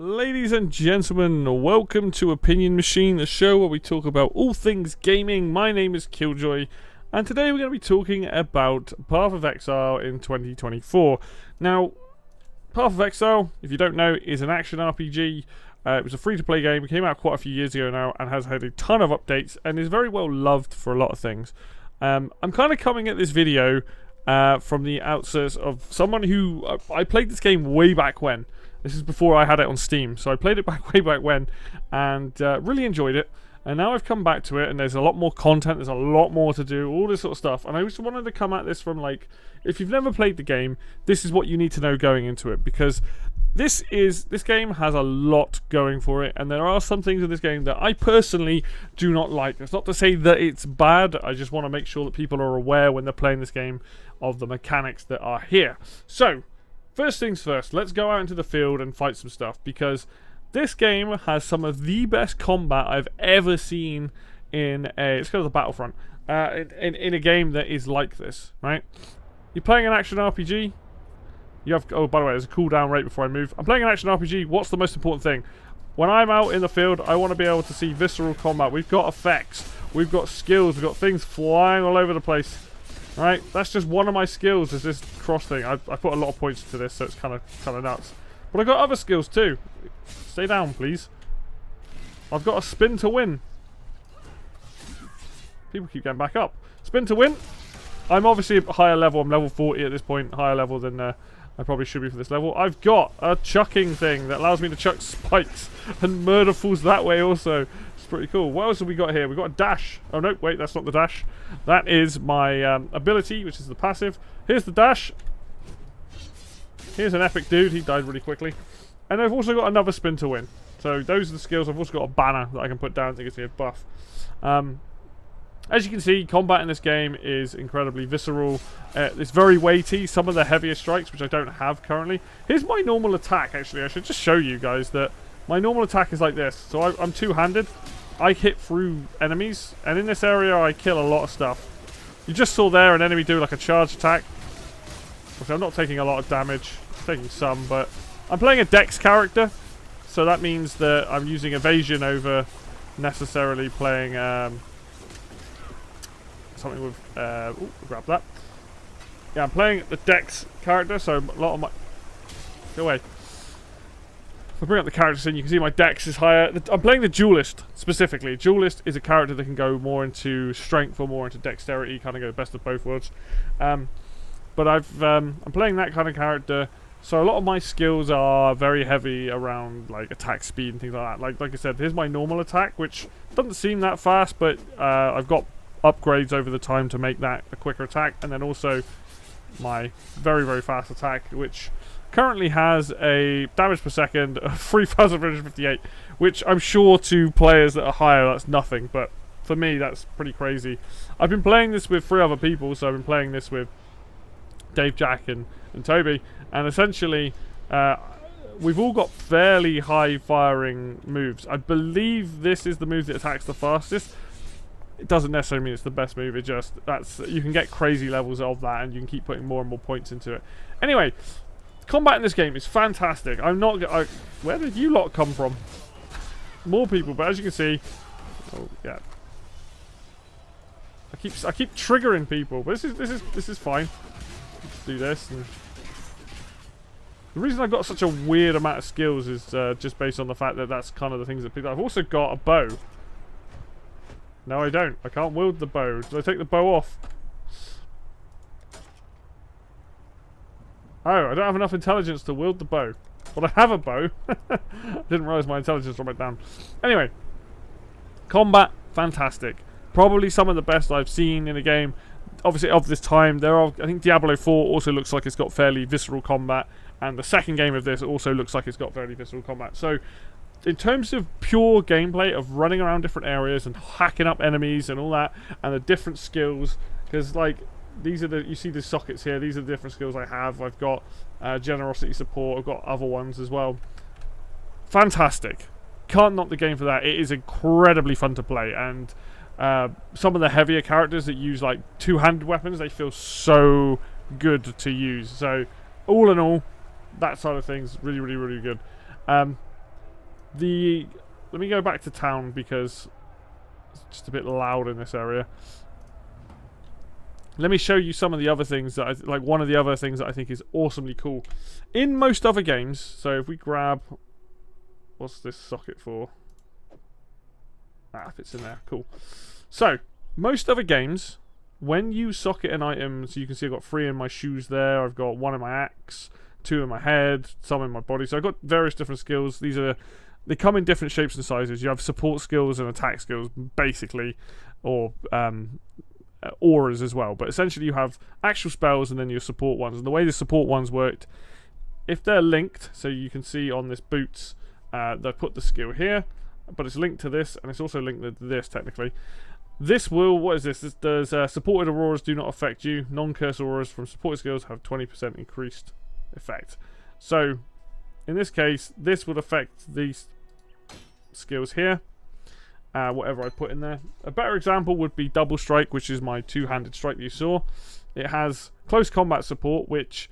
Ladies and gentlemen, welcome to Opinion Machine, the show where we talk about all things gaming. My name is Killjoy, and today we're going to be talking about Path of Exile in 2024. Now, Path of Exile, if you don't know, is an action RPG. It was a free-to-play game. It came out quite a few years ago now and has had a ton of updates and is very well loved for a lot of things. I'm kind of coming at this video from the outskirts of someone who... I played this game way back when. This is before I had it on Steam, so I played it way back when, and really enjoyed it. And now I've come back to it, and there's a lot more content, there's a lot more to do, all this sort of stuff. And I just wanted to come at this from, like, if you've never played the game, this is what you need to know going into it, because this game has a lot going for it, and there are some things in this game that I personally do not like. It's not to say that it's bad, I just want to make sure that people are aware when they're playing this game of the mechanics that are here. So, first things first, let's go out into the field and fight some stuff, because this game has some of the best combat I've ever seen in a... Let's go to the Battlefront. In a game that is like this, right? You're playing an action RPG. You have... Oh, by the way, there's a cooldown rate before I move. I'm playing an action RPG. What's the most important thing? When I'm out in the field, I want to be able to see visceral combat. We've got effects. We've got skills. We've got things flying all over the place. Right, that's just one of my skills, is this cross thing. I put a lot of points to this, so it's kind of nuts. But I've got other skills too. Stay down, please. I've got a spin to win. People keep going back up. Spin to win. I'm obviously a higher level. I'm level 40 at this point. Higher level than I probably should be for this level. I've got a chucking thing that allows me to chuck spikes and murder fools that way also. Pretty cool. What else have we got here? We've got a dash. Oh no, wait, that's not the dash. That is my ability, which is the passive. Here's the dash. Here's an epic dude. He died really quickly. And I've also got another spin to win. So those are the skills. I've also got a banner that I can put down to get a buff. As you can see, combat in this game is incredibly visceral. It's very weighty. Some of the heavier strikes, which I don't have currently. Here's my normal attack, actually. I should just show you guys that my normal attack is like this. So I'm two-handed. I hit through enemies, and in this area I kill a lot of stuff. You just saw there an enemy do like a charge attack. Obviously, I'm not taking a lot of damage. I'm taking some, but I'm playing a dex character, so that means that I'm using evasion over necessarily playing something with... ooh, grab that. Yeah, I'm playing the dex character, so a lot of my... Go away. If I bring up the characters in, you can see my dex is higher. I'm playing the duelist, specifically. Duelist is a character that can go more into strength or more into dexterity, kind of go best of both worlds. But I'm playing that kind of character, so a lot of my skills are very heavy around like attack speed and things like that. Like I said, here's my normal attack, which doesn't seem that fast, but I've got upgrades over the time to make that a quicker attack, and then also my very, very fast attack, which currently has a damage per second of 3,358, which I'm sure to players that are higher that's nothing, but for me that's pretty crazy. I've been playing this with 3 other people, so I've been playing this with Dave, Jack and Toby, and essentially we've all got fairly high firing moves. I believe this is the move that attacks the fastest. It doesn't necessarily mean it's the best move, it just, you can get crazy levels of that and you can keep putting more and more points into it. Anyway, combat in this game is fantastic. Where did you lot come from? More people, but as you can see, oh yeah, I keep triggering people, but this is fine. Let's do this. And the reason I've got such a weird amount of skills is just based on the fact that that's kind of the things that people. I've also got a bow. No, I don't. I can't wield the bow. Did I take the bow off? Oh, I don't have enough intelligence to wield the bow. Well, I have a bow. Didn't realise my intelligence went down. Anyway, combat, fantastic. Probably some of the best I've seen in a game. Obviously, of this time, I think Diablo 4 also looks like it's got fairly visceral combat, and the second game of this also looks like it's got fairly visceral combat. So, in terms of pure gameplay of running around different areas and hacking up enemies and all that, and the different skills, because like these are you see the sockets here, these are the different skills I have. I've got generosity support, I've got other ones as well. Fantastic. Can't knock the game for that. It is incredibly fun to play, and some of the heavier characters that use like two-handed weapons, they feel so good to use. So all in all, that side of things really, really, really good. Let me go back to town because it's just a bit loud in this area. Let me show you some of the other things that like one of the other things that I think is awesomely cool. In most other games, so if we grab, what's this socket for? Ah, if it's in there, cool. So, most other games, when you socket an item, so you can see I've got 3 in my shoes there, I've got 1 in my axe, 2 in my head, some in my body. So I've got various different skills. They come in different shapes and sizes. You have support skills and attack skills, basically, or auras as well. But essentially you have actual spells and then your support ones. And the way the support ones worked, if they're linked, so you can see on this boots, they've put the skill here, but it's linked to this, and it's also linked to this, technically. This will, what is this? This does supported auroras do not affect you. Non-curse auras from supported skills have 20% increased effect. So, in this case, this would affect these skills here. Whatever I put in there. A better example would be double strike, which is my two-handed strike that you saw. It has close combat support, which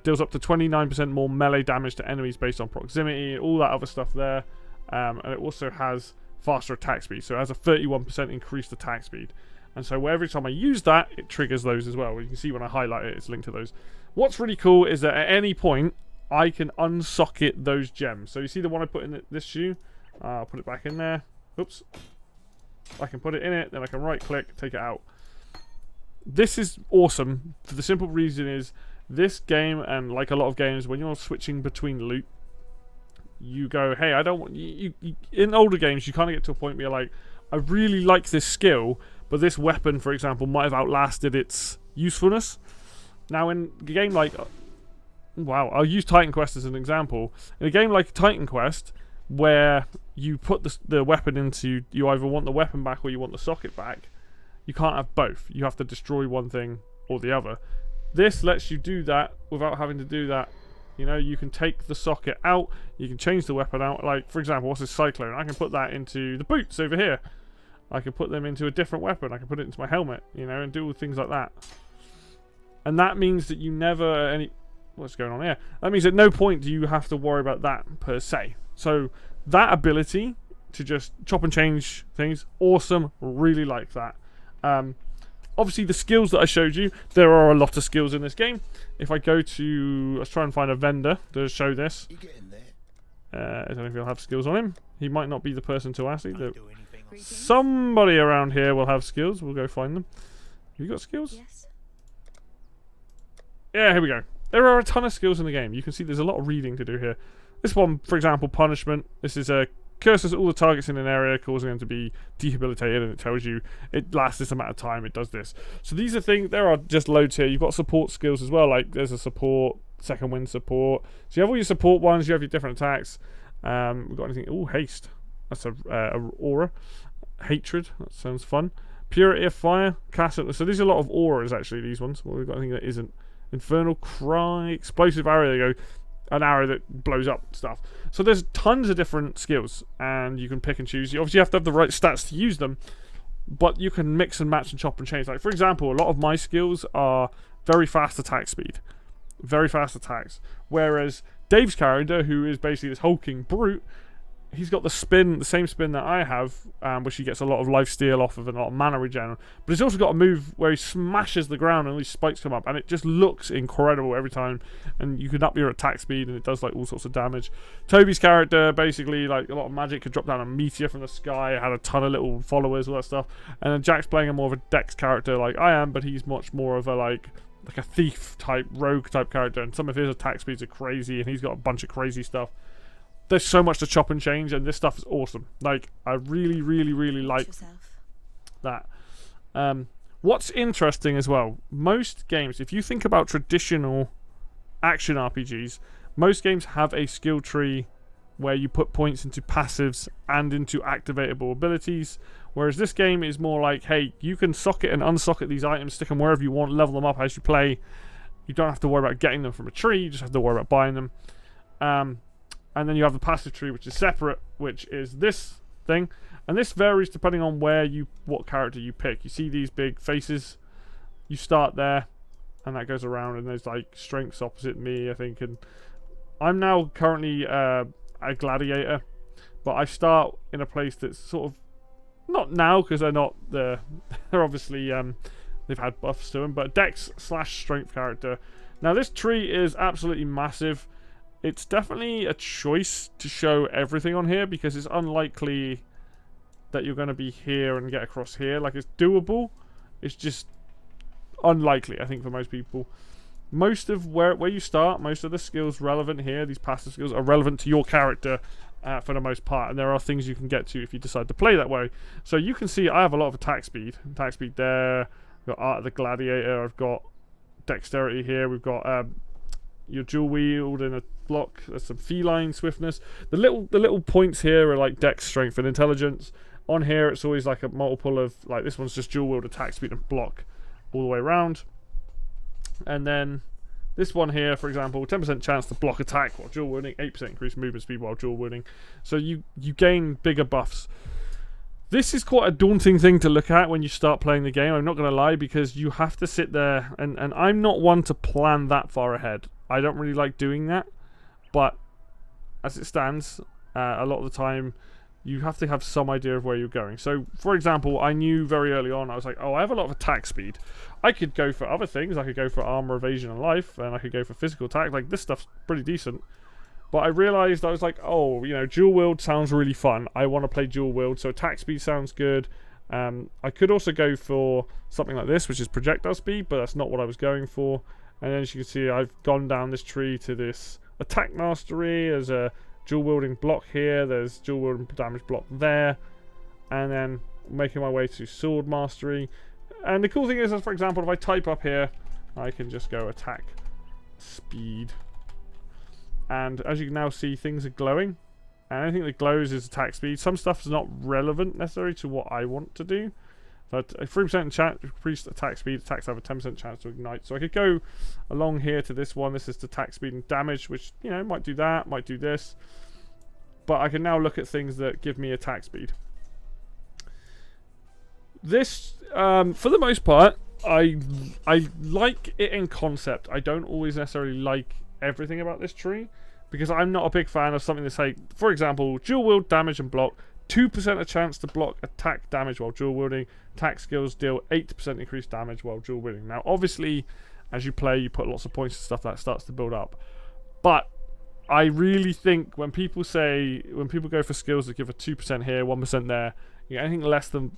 deals up to 29% more melee damage to enemies based on proximity, all that other stuff there. And it also has faster attack speed, so it has a 31% increased attack speed. And so every time I use that, it triggers those as well. You can see when I highlight it, it's linked to those. What's really cool is that at any point, I can unsocket those gems. So you see the one I put in this shoe? I'll put it back in there. Oops. I can put it in it, then I can right click, take it out. This is awesome for the simple reason is this game, and like a lot of games, when you're switching between loot, you go, hey, I don't want you in older games you kind of get to a point where you're like, I really like this skill, but this weapon, for example, might have outlasted its usefulness. Now in a game like, wow, I'll use Titan Quest as an example. In a game like Titan Quest, where you put the weapon into, you either want the weapon back or you want the socket back, you can't have both. You have to destroy one thing or the other. This lets you do that without having to do that. You know, you can take the socket out, you can change the weapon out. Like, for example, what's this Cyclone? I can put that into the boots over here. I can put them into a different weapon. I can put it into my helmet, you know, and do things like that. And that means that you never what's going on here? That means at no point do you have to worry about that per se. So that ability to just chop and change things, awesome. Really like that. Obviously, the skills that I showed you, there are a lot of skills in this game. If I go to, let's try and find a vendor to show this. I don't know if he'll have skills on him. He might not be the person to ask. Somebody around here will have skills. We'll go find them. You got skills? Yes. Yeah, here we go. There are a ton of skills in the game. You can see there's a lot of reading to do here. This one, for example, punishment. This is a curses all the targets in an area, causing them to be debilitated, and it tells you it lasts this amount of time, it does this. So these are things, there are just loads here. You've got support skills as well, like there's a support, second wind support. So you have all your support ones, you have your different attacks. We've got anything, oh, haste. That's a aura. Hatred, that sounds fun. Purity of fire, castle. So there's a lot of auras actually, these ones. Well, we've got anything that isn't. Infernal cry, explosive arrow, there you go. An arrow that blows up stuff. So there's tons of different skills, and you can pick and choose. You obviously have to have the right stats to use them, but you can mix and match and chop and change. Like, for example, a lot of my skills are very fast attack speed. Very fast attacks. Whereas Dave's character, who is basically this hulking brute, he's got the same spin that I have, which he gets a lot of life steal off of and a lot of mana regen. But he's also got a move where he smashes the ground and all these spikes come up, and it just looks incredible every time. And you can up your attack speed, and it does like all sorts of damage. Toby's character, basically, like a lot of magic, could drop down a meteor from the sky. Had a ton of little followers, all that stuff. And then Jack's playing a more of a dex character like I am, but he's much more of a like a thief type, rogue type character. And some of his attack speeds are crazy, and he's got a bunch of crazy stuff. There's so much to chop and change, and this stuff is awesome. Like, I really, really, really like that. What's interesting as well, most games, if you think about traditional action RPGs, most games have a skill tree where you put points into passives and into activatable abilities, whereas this game is more like, hey, you can socket and unsocket these items, stick them wherever you want, level them up as you play. You don't have to worry about getting them from a tree, you just have to worry about buying them. And then you have the passive tree, which is separate, which is this thing. And this varies depending on what character you pick. You see these big faces? You start there, and that goes around, and there's like strengths opposite me, I think. And I'm now currently a gladiator. But I start in a place that's sort of not now because they're not they're obviously they've had buffs to them, but Dex / Strength character. Now this tree is absolutely massive. It's definitely a choice to show everything on here because it's unlikely that you're going to be here and get across here. Like, it's doable. It's just unlikely, I think, for most people. Most of where you start, most of the skills relevant here, these passive skills, are relevant to your character for the most part. And there are things you can get to if you decide to play that way. So you can see I have a lot of attack speed. Attack speed there. I've got Art of the Gladiator. I've got Dexterity here. We've got your dual wield and a block. There's some feline swiftness. The little points here are like Dex, Strength, and Intelligence. On here, it's always like a multiple of, like, this one's just dual wield, attack speed, and block all the way around. And then this one here, for example, 10% chance to block attack while dual wielding, 8% increased movement speed while dual wielding. So you gain bigger buffs. This is quite a daunting thing to look at when you start playing the game, I'm not going to lie, because you have to sit there, and I'm not one to plan that far ahead. I don't really like doing that, but as it stands, a lot of the time, you have to have some idea of where you're going. So, for example, I knew very early on, I was like, oh, I have a lot of attack speed. I could go for other things. I could go for armor, evasion, and life, and I could go for physical attack. Like, this stuff's pretty decent. But I realized, I was like, oh, you know, dual wield sounds really fun. I want to play dual wield, so attack speed sounds good. I could also go for something like this, which is projectile speed, but that's not what I was going for. And then as you can see, I've gone down this tree to this attack mastery. There's a dual wielding block here. There's dual wielding damage block there. And then making my way to sword mastery. And the cool thing is, for example, if I type up here, I can just go attack speed. And as you can now see, things are glowing. And anything that glows is attack speed. Some stuff is not relevant necessarily to what I want to do. So 3% chance increased attack speed. Attacks have a 10% chance to ignite. So I could go along here to this one. This is attack speed and damage, which, you know, might do that, might do this. But I can now look at things that give me attack speed. This, for the most part, I like it in concept. I don't always necessarily like everything about this tree, because I'm not a big fan of something that's like, for example, dual wield, damage, and block. 2% a chance to block attack damage while dual wielding. Attack skills deal 8% increased damage while dual wielding. Now, obviously, as you play, you put lots of points and stuff that starts to build up. But I really think when people go for skills that give a 2% here, 1% there, you know, anything less than,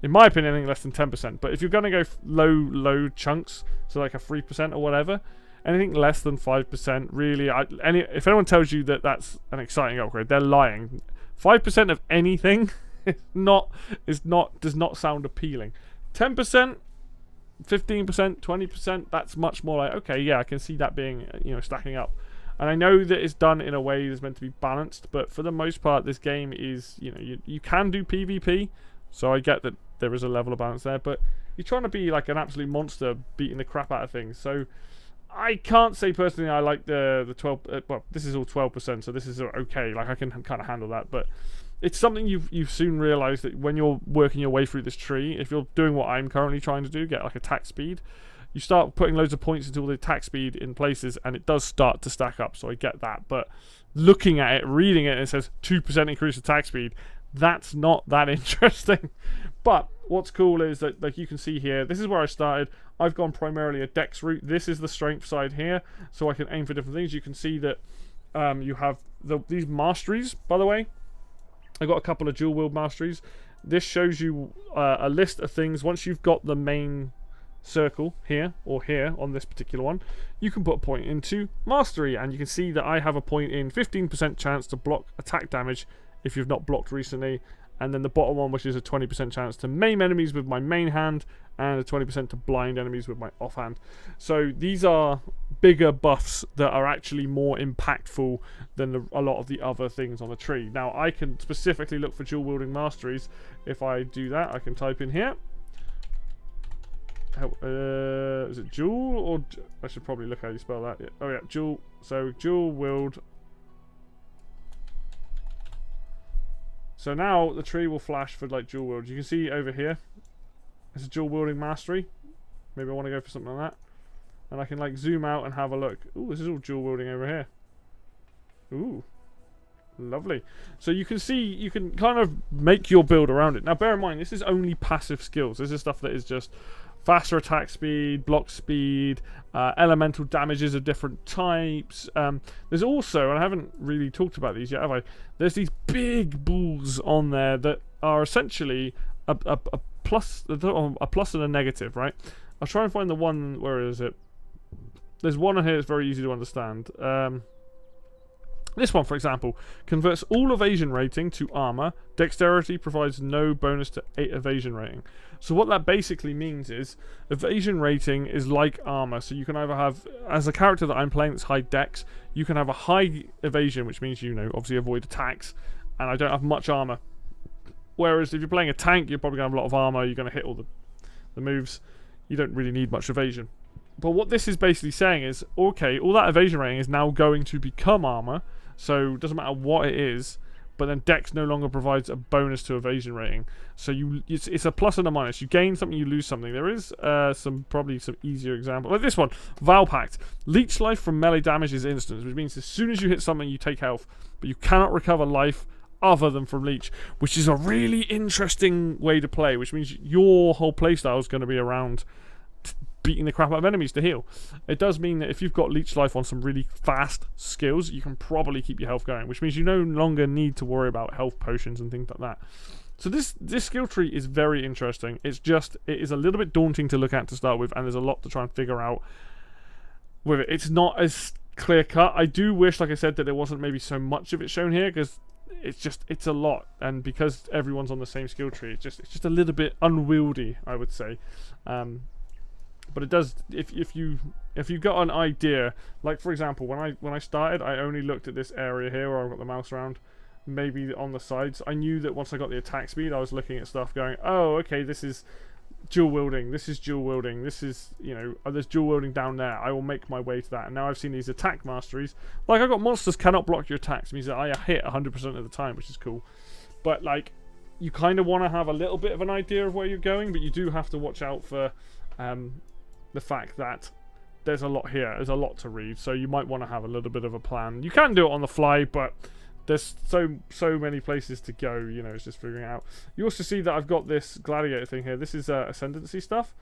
in my opinion, anything less than 10%. But if you're going to go low chunks, so like a 3% or whatever, anything less than 5%, really, if anyone tells you that that's an exciting upgrade, they're lying. 5% of anything does not sound appealing. 10%, 15%, 20%, that's much more like, okay, yeah, I can see that being, you know, stacking up. And I know that it's done in a way that's meant to be balanced, but for the most part, this game is, you know, you can do PvP, so I get that there is a level of balance there, but you're trying to be like an absolute monster beating the crap out of things. So I can't say personally I like the 12, well, this is all 12%, so this is okay, like I can kind of handle that, but it's something you soon realise that when you're working your way through this tree, if you're doing what I'm currently trying to do, get like attack speed, you start putting loads of points into all the attack speed in places, and it does start to stack up, so I get that, but looking at it, reading it, and it says 2% increased attack speed, that's not that interesting. But what's cool is that, like you can see here, this is where I started. I've gone primarily a dex route. This is the strength side here, so I can aim for different things. You can see that you have these masteries, by the way. I got a couple of dual wield masteries. This shows you a list of things. Once you've got the main circle here or here on this particular one, you can put a point into mastery, and you can see that I have a point in 15% chance to block attack damage if you've not blocked recently, and then the bottom one, which is a 20% chance to maim enemies with my main hand, and a 20% to blind enemies with my offhand. So these are bigger buffs that are actually more impactful than a lot of the other things on the tree. Now, I can specifically look for dual wielding masteries. If I do that, I can type in here. Is it dual, or I should probably look how you spell that. Oh yeah, dual. So dual wield. So now the tree will flash for like dual wield. You can see over here, it's a dual wielding mastery. Maybe I want to go for something like that. And I can like zoom out and have a look. Ooh, this is all dual wielding over here. Ooh. Lovely. So you can see, you can kind of make your build around it. Now bear in mind, this is only passive skills. This is stuff that is just faster attack speed, block speed, elemental damages of different types. There's also, and I haven't really talked about these yet, have I? There's these big balls on there that are essentially a plus and a negative, right? I'll try and find the one, where is it? There's one on here that's very easy to understand. This one, for example, converts all evasion rating to armor. Dexterity provides no bonus to evasion rating. So what that basically means is evasion rating is like armor. So you can either have, as a character that I'm playing that's high dex, you can have a high evasion, which means, you know, obviously avoid attacks, and I don't have much armor. Whereas if you're playing a tank, you're probably going to have a lot of armor, you're going to hit all the moves. You don't really need much evasion. But what this is basically saying is, okay, all that evasion rating is now going to become armor. So it doesn't matter what it is, but then Dex no longer provides a bonus to evasion rating. So it's a plus and a minus. You gain something, you lose something. There is probably some easier examples. Like this one, Vow Pact. Leech life from melee damage is instant, which means as soon as you hit something, you take health. But you cannot recover life other than from leech, which is a really interesting way to play, which means your whole playstyle is going to be around beating the crap out of enemies to heal. It does mean that if you've got leech life on some really fast skills, you can probably keep your health going, which means you no longer need to worry about health potions and things like that. So this skill tree is very interesting. It is a little bit daunting to look at to start with, and there's a lot to try and figure out with it. It's not as clear cut. I do wish, like I said, that there wasn't maybe so much of it shown here, because it's a lot, and because everyone's on the same skill tree, it's just a little bit unwieldy, I would say. But it does, if you got an idea, like for example, when I started, I only looked at this area here where I've got the mouse around, maybe on the sides. I knew that once I got the attack speed, I was looking at stuff going, oh, okay, this is dual wielding, this is dual wielding, this is, you know, there's dual wielding down there. I will make my way to that. And now I've seen these attack masteries. Like, I got monsters cannot block your attacks. It means that I hit 100% of the time, which is cool. But like, you kind of want to have a little bit of an idea of where you're going, but you do have to watch out for the fact that there's a lot here. There's a lot to read, so you might want to have a little bit of a plan. You can do it on the fly, but there's so many places to go, you know, it's just figuring it out. You also see that I've got this gladiator thing here. This is ascendancy stuff.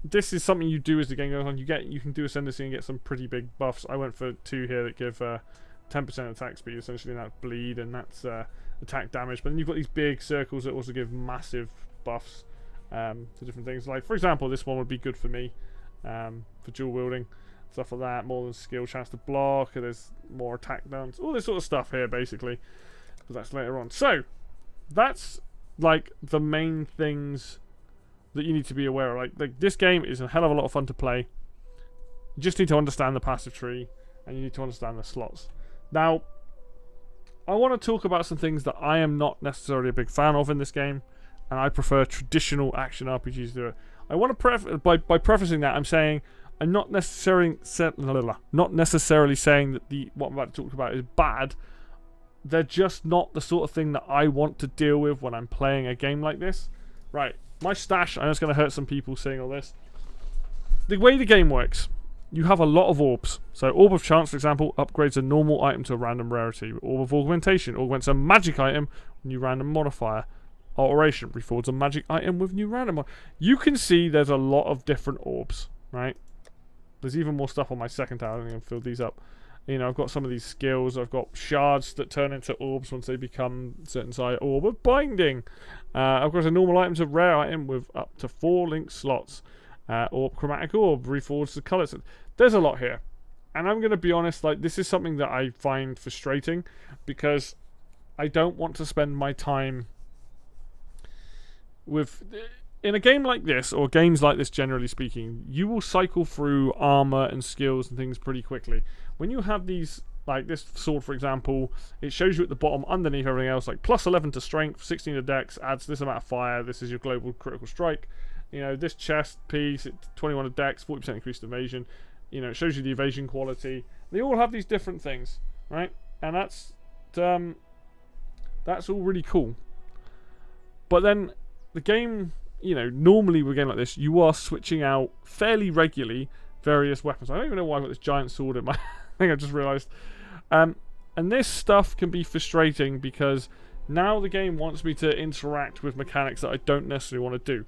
This is something you do as the game goes on. You can do ascendancy and get some pretty big buffs. I went for 2 here that give 10% attack speed, essentially, and that's bleed, and that's attack damage. But then you've got these big circles that also give massive buffs to different things. Like, for example, this one would be good for me for dual wielding, stuff like that. More than skill, chance to block, and there's more attack downs, all this sort of stuff here, basically. But that's later on. So that's like the main things that you need to be aware of. Like this game is a hell of a lot of fun to play. You just need to understand the passive tree, and you need to understand the slots. Now, I want to talk about some things that I am not necessarily a big fan of in this game, and I prefer traditional action RPGs to do it. I want to by prefacing that, I'm saying I'm not necessarily saying that what I'm about to talk about is bad. They're just not the sort of thing that I want to deal with when I'm playing a game like this. Right, my stash, I know it's going to hurt some people seeing all this. The way the game works, you have a lot of orbs. So Orb of Chance, for example, upgrades a normal item to a random rarity. Orb of Augmentation augments a magic item with new random modifier. Alteration reforwards a magic item with new random modifier. You can see there's a lot of different orbs, right? There's even more stuff on my second tower. I'm going to fill these up. You know, I've got some of these skills. I've got shards that turn into orbs once they become certain size. Orb of Binding. I've got a normal item to rare item with up to 4 link slots. Orb Chromatic Orb reforwards the colours. There's a lot here. And I'm going to be honest, like, this is something that I find frustrating, because I don't want to spend my time with... In a game like this, or games like this generally speaking, you will cycle through armor and skills and things pretty quickly. When you have these, like this sword for example, it shows you at the bottom underneath everything else, like plus 11 to strength, 16 to dex, adds this amount of fire, this is your global critical strike. You know, this chest piece, 21 to dex, 40% increased evasion. You know, it shows you the evasion quality. They all have these different things, right? And that's all really cool. But then the game... You know, normally with a game like this, you are switching out fairly regularly various weapons. I don't even know why I've got this giant sword in my think I just realised. And this stuff can be frustrating because now the game wants me to interact with mechanics that I don't necessarily want to do.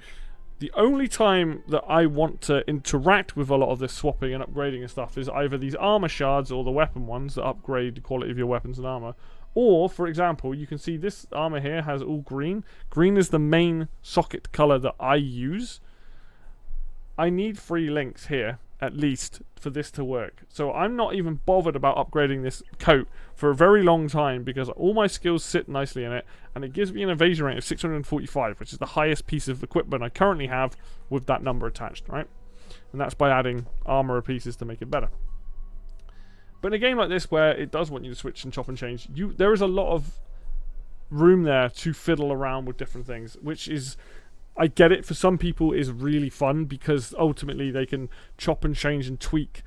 The only time that I want to interact with a lot of this swapping and upgrading and stuff is either these armor shards or the weapon ones that upgrade the quality of your weapons and armor. Or, for example, you can see this armor here has all green. Green is the main socket color that I use. I need 3 links here, at least, for this to work. So I'm not even bothered about upgrading this coat for a very long time because all my skills sit nicely in it, and it gives me an evasion rate of 645, which is the highest piece of equipment I currently have with that number attached, right? And that's by adding armor pieces to make it better. But in a game like this where it does want you to switch and chop and change, there is a lot of room there to fiddle around with different things, which is, I get it, for some people is really fun because ultimately they can chop and change and tweak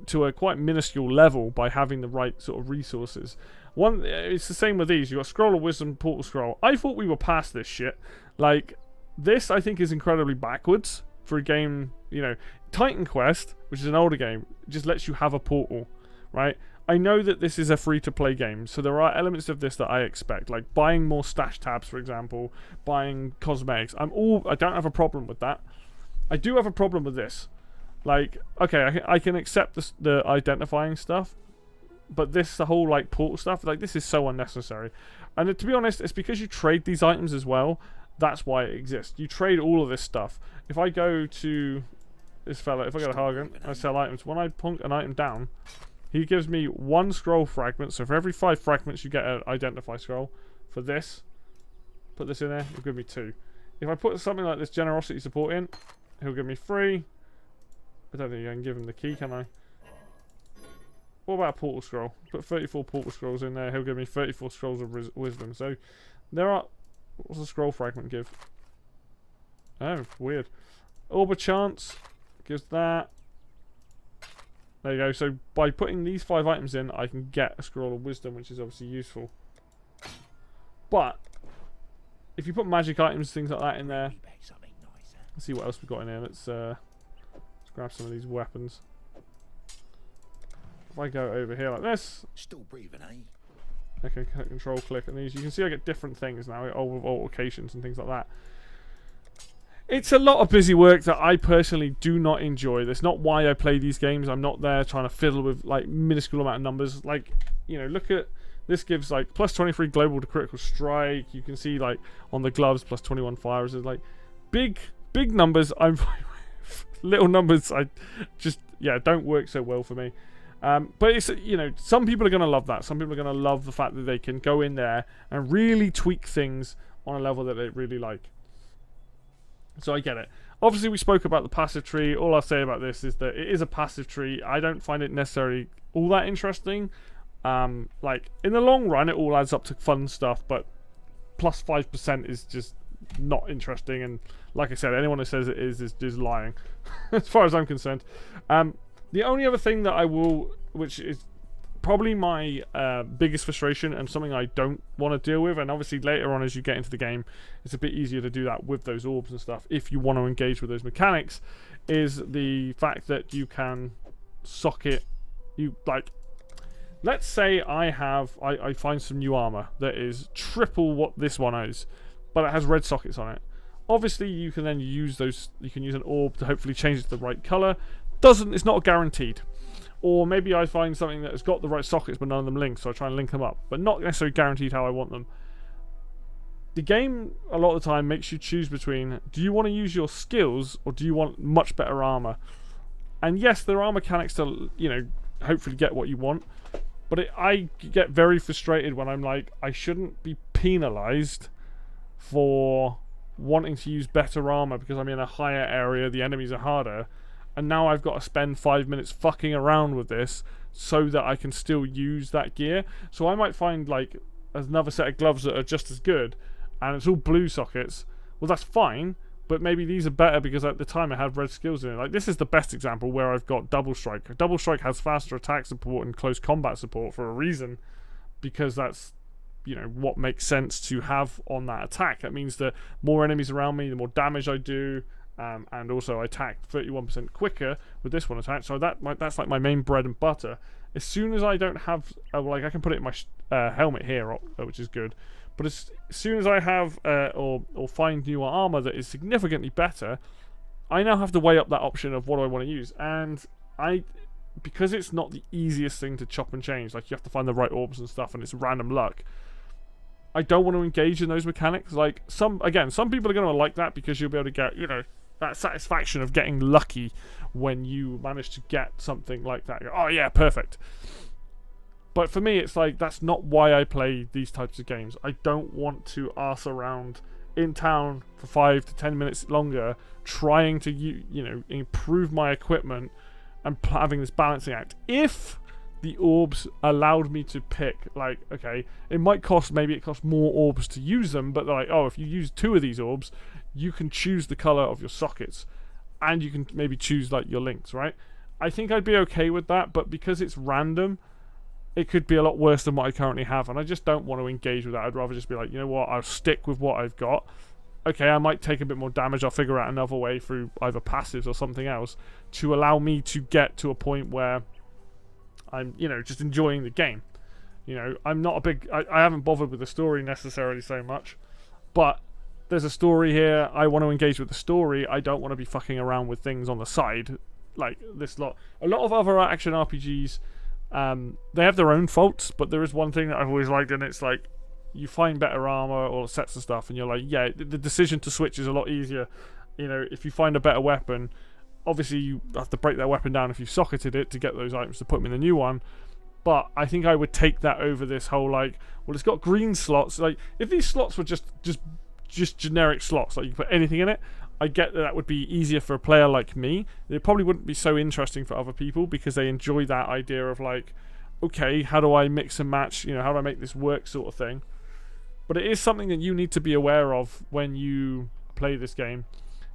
to a quite minuscule level by having the right sort of resources. It's the same with these. You've got Scroll of Wisdom, Portal Scroll. I thought we were past this shit. Like, this I think is incredibly backwards for a game, you know. Titan Quest, which is an older game, just lets you have a portal, right? I know that this is a free-to-play game, so there are elements of this that I expect, like buying more stash tabs, for example, buying cosmetics. I don't have a problem with that. I do have a problem with this. Like, okay, I can accept the identifying stuff, but the whole, like, portal stuff, like, this is so unnecessary. And to be honest, it's because you trade these items as well. That's why it exists. You trade all of this stuff. If I go to this fella, if I go to Hagen, I sell items. When I plunk an item down, he gives me 1 scroll fragment. So for every 5 fragments, you get an identify scroll. For this, put this in there, he'll give me 2. If I put something like this generosity support in, he'll give me 3. I don't think I can give him the key, can I? What about a portal scroll? Put 34 portal scrolls in there, he'll give me 34 scrolls of wisdom. So there are... What's a scroll fragment give? Oh, weird. Orb of Chance gives that. There you go. So by putting these 5 items in, I can get a scroll of wisdom, which is obviously useful. But if you put magic items, things like that in there, let's see what else we've got in here. Let's grab some of these weapons. If I go over here like this, still breathing, eh? I can control click on these. You can see I get different things now, all with altercations and things like that. It's a lot of busy work that I personally do not enjoy. That's not why I play these games. I'm not there trying to fiddle with like minuscule amount of numbers. Like, you know, look at this, gives like plus 23 global to critical strike. You can see like on the gloves plus 21 fire. It's like big numbers. I'm little numbers. I just don't work so well for me. But it's, you know, some people are going to love that. Some people are going to love the fact that they can go in there and really tweak things on a level that they really like. So I get it. Obviously, we spoke about the passive tree. All I'll say about this is that it is a passive tree. I don't find it necessarily all that interesting. Like, in the long run, it all adds up to fun stuff, but plus 5% is just not interesting. And like I said, anyone who says it is lying, as far as I'm concerned. The only other thing that I will, which is probably my biggest frustration and something I don't want to deal with, and obviously later on as you get into the game, it's a bit easier to do that with those orbs and stuff if you want to engage with those mechanics, is the fact that you can socket, let's say I find some new armor that is triple what this one is, but it has red sockets on it. Obviously you can then use those, you can use an orb to hopefully change it to the right color. It's not guaranteed. Or maybe I find something that has got the right sockets but none of them linked, so I try and link them up, but not necessarily guaranteed how I want them. The game a lot of the time makes you choose between, do you want to use your skills or do you want much better armor? And yes, there are mechanics to, you know, hopefully get what you want, but I get very frustrated when I'm like, I shouldn't be penalized for wanting to use better armor because I'm in a higher area, the enemies are harder, and now I've got to spend 5 minutes fucking around with this so that I can still use that gear. So I might find like another set of gloves that are just as good, and it's all blue sockets. Well, that's fine, but maybe these are better because at the time I had red skills in it. Like, this is the best example where I've got double strike. Double strike has faster attack support and close combat support for a reason, because that's, you know, what makes sense to have on that attack. That means that more enemies around me, the more damage I do, and also I attack 31% quicker with this one attack. So that's like my main bread and butter. As soon as I don't have, like I can put it in my helmet here, which is good. But as soon as I have or find newer armor that is significantly better, I now have to weigh up that option of what do I want to use. And because it's not the easiest thing to chop and change, like you have to find the right orbs and stuff, and it's random luck. I don't want to engage in those mechanics. Like some people are going to like that because you'll be able to get, that satisfaction of getting lucky when you manage to get something like that. Oh yeah, perfect. But for me, it's like that's not why I play these types of games. I don't want to arse around in town for 5 to 10 minutes longer trying to improve my equipment and having this balancing act. If the orbs allowed me to pick, like, okay, maybe it costs more orbs to use them, but they're like, oh, if you use 2 of these orbs, you can choose the color of your sockets, and you can maybe choose like your links, right? I think I'd be okay with that, but because it's random, it could be a lot worse than what I currently have, and I just don't want to engage with that. I'd rather just be like, you know what, I'll stick with what I've got. Okay, I might take a bit more damage, I'll figure out another way through either passives or something else to allow me to get to a point where I'm, just enjoying the game. I'm not a big... I haven't bothered with the story necessarily so much, but there's a story here. I want to engage with the story. I don't want to be fucking around with things on the side. Like this lot. A lot of other action RPGs, they have their own faults, but there is one thing that I've always liked, and it's like, you find better armor or sets and stuff, and you're like, yeah, the decision to switch is a lot easier. If you find a better weapon, obviously you have to break that weapon down if you socketed it to get those items to put them in the new one. But I think I would take that over this whole, like, well, it's got green slots. Like, if these slots were just generic slots, like you can put anything in it, I get that would be easier for a player like me. It probably wouldn't be so interesting for other people because they enjoy that idea of like, okay, how do I mix and match? How do I make this work, sort of thing. But it is something that you need to be aware of when you play this game,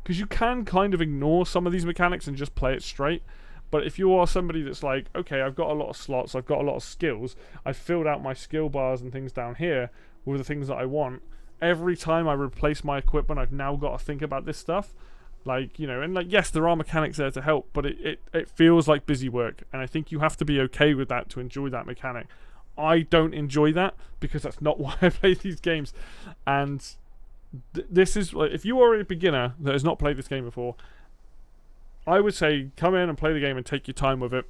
because you can kind of ignore some of these mechanics and just play it straight. But if you are somebody that's like, okay, I've got a lot of slots, I've got a lot of skills, I've filled out my skill bars and things down here with the things that I want, every time I replace my equipment, I've now got to think about this stuff. Like, and like, yes, there are mechanics there to help, but it feels like busy work, and I think you have to be okay with that to enjoy that mechanic. I don't enjoy that because that's not why I play these games. And this is, like, if you are a beginner that has not played this game before, I would say come in and play the game and take your time with it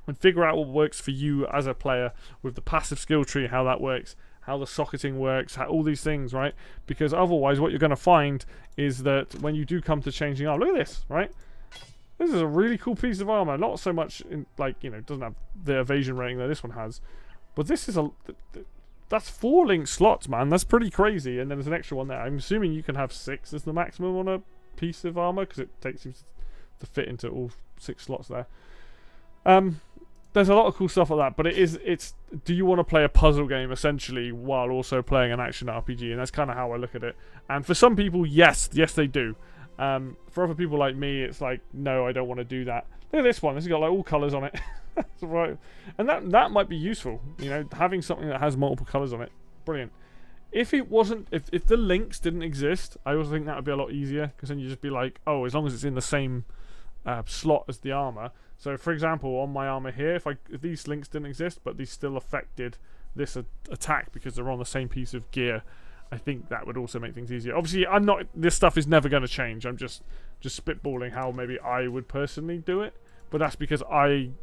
and figure out what works for you as a player with the passive skill tree, how that works, how the socketing works, how all these things, right? Because otherwise what you're going to find is that when you do come to changing armor, look at this, right? This is a really cool piece of armor. Not so much in, like, it doesn't have the evasion rating that this one has. But this is that's 4 link slots, man. That's pretty crazy. And then there's an extra one there. I'm assuming you can have 6 as the maximum on a piece of armor because it takes you to fit into all 6 slots there. There's a lot of cool stuff like that, but it's do you want to play a puzzle game essentially while also playing an action RPG? And that's kind of how I look at it. And for some people, yes they do. For other people like me, it's like, no, I don't want to do that. Look at this one. This has got like all colours on it. That's right. And that might be useful, having something that has multiple colours on it. Brilliant. If it wasn't, if the links didn't exist, I also think that would be a lot easier, because then you just be like, oh, as long as it's in the same slot as the armor. So, for example, on my armor here, if these links didn't exist, but these still affected this attack because they're on the same piece of gear, I think that would also make things easier. Obviously, this stuff is never going to change. I'm just spitballing how maybe I would personally do it. But that's because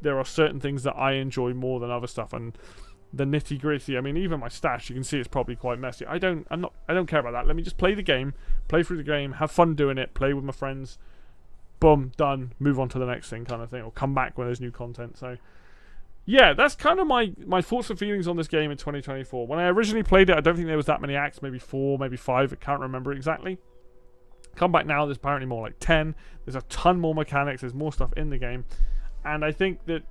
there are certain things that I enjoy more than other stuff, and the nitty gritty. I mean, even my stash, you can see it's probably quite messy. I don't care about that. Let me just play the game, play through the game, have fun doing it, play with my friends. Boom, done. Move on to the next thing, kind of thing, or come back when there's new content. So, yeah, that's kind of my thoughts and feelings on this game in 2024. When I originally played it, I don't think there was that many acts, maybe 4, maybe 5. I can't remember exactly. Come back now, there's apparently more, like 10. There's a ton more mechanics, there's more stuff in the game, and I think that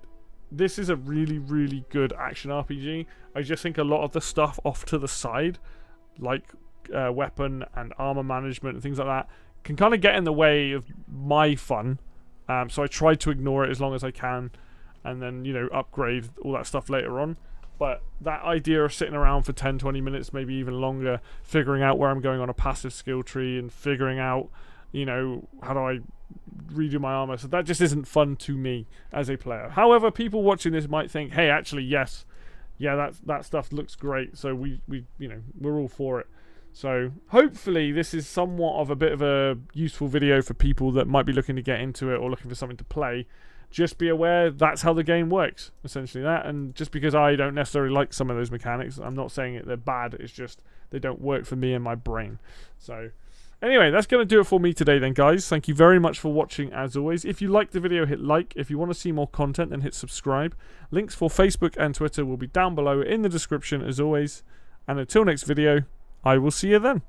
this is a really, really good action RPG. I just think a lot of the stuff off to the side, like weapon and armor management and things like that, can kind of get in the way of my fun. So I try to ignore it as long as I can, and then, upgrade all that stuff later on. But that idea of sitting around for 10-20 minutes, maybe even longer, figuring out where I'm going on a passive skill tree and figuring out you know, how do I redo my armor? So that just isn't fun to me as a player. However, people watching this might think, hey, actually, yes, yeah, that stuff looks great. So we you know, we're all for it. So hopefully this is somewhat of a bit of a useful video for people that might be looking to get into it or looking for something to play. Just be aware that's how the game works, essentially that. And just because I don't necessarily like some of those mechanics, I'm not saying they're bad, it's just they don't work for me and my brain. So anyway, that's going to do it for me today then, guys. Thank you very much for watching, as always. If you liked the video, hit like. If you want to see more content, then hit subscribe. Links for Facebook and Twitter will be down below in the description, as always. And until next video, I will see you then.